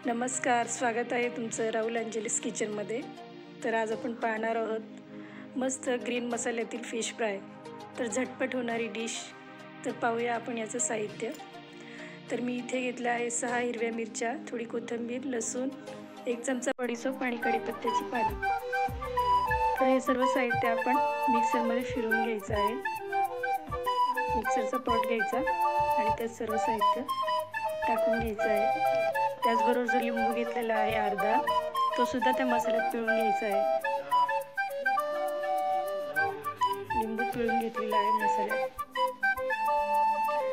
नमस्कार, स्वागत आहे तुमचं राहुल अंजलीस किचनमध्ये। तर आज आपण पाहणार आहोत मस्त ग्रीन मसाल्यातील फिश फ्राय। तर झटपट होणारी डिश। तर पाहूया आपण याचं साहित्य। तर मी इथे घेतलं आहे 6 हिरव्या मिरच्या, थोडी कोथिंबीर, लसूण, 1 चमचा बडीशेप आणि कढीपत्त्याची पाने। तर हे सर्व साहित्य आपण मिक्सरमध्ये फिरवून घ्यायचं आहे। मिक्सरचा पॉट घ्यायचा आणि त्यात सर्व साहित्य टाकून घ्यायचं आहे। त्याचबरोबर जो लिंबू घेतलेला आहे अर्धा, तो सुद्धा त्या मसाल्यात पिळून घ्यायचा आहे। लिंबू पिळून घेतलेला आहे मसाल्यात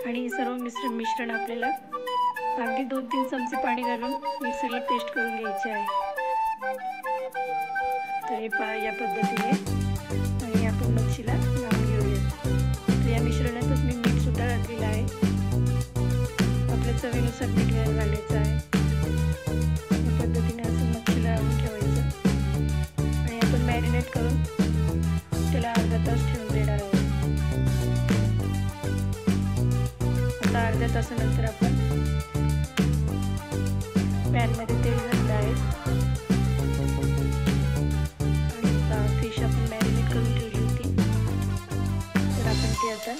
आणि हे सर्व मिश्रण आपल्याला अगदी 2-3 चमचे पाणी घालून मिक्सरला पेस्ट करून घ्यायचे आहे। तर हे पहा या पद्धतीने आणि आपण मच्छीला लावून घेऊया। तर या मिश्रणातच मी मीठ सुद्धा घातलेलं आहे। आपल्या चवीनुसार मीठ घालायचं आहे। या पद्धतीने असं मच्छीला लावून ठेवायचं आणि आपण मॅरिनेट करून त्याला अर्धा तास ठेवून देणार आहोत। आता अर्ध्या तासानंतर आपण पॅनमध्ये तेल घातलं आहे आणि फिश आपण मॅरिनेट करून ठेवली होती। तर आपण ते आता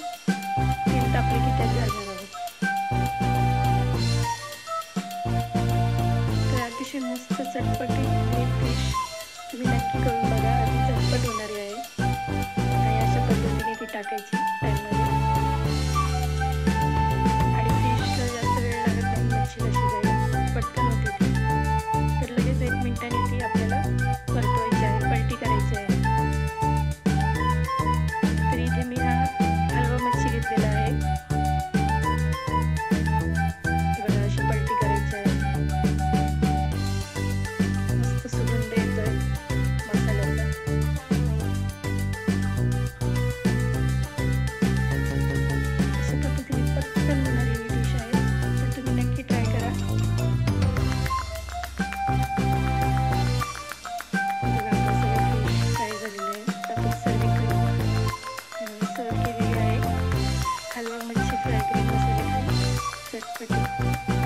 तेल तापले की त्यात घालणार आहोत। तर अतिशय मस्त चटपटी फिश तुम्ही नक्की करून बघा, अति झटपट होणारी आहे आणि अशा पद्धतीने ती टाकायची पॅनमध्ये आणि फिशला जास्त वेळ लागत नाही मच्छीला शिजायला, पटकन होते ती। तर लगेच 1 मिनिटाने ती आपल्याला परतवायची आहे, पलटी करायची आहे। तर इथे मी हा हलवा मच्छी घेतलेला आहे। बघा अशी पलटी करायची आहे। मस्त सुगंध येतोय मसाल्याचा। अशा पद्धतीने पटकन होणारी ही डिश आहे, तर तुम्ही नक्की ट्राय करा। बघा आपलं सगळं फिश फ्राय झालेलं आहे। आपण सर्व केलेली आहे हलवा मच्छी फ्राय करून मसाल्याची चटपटी।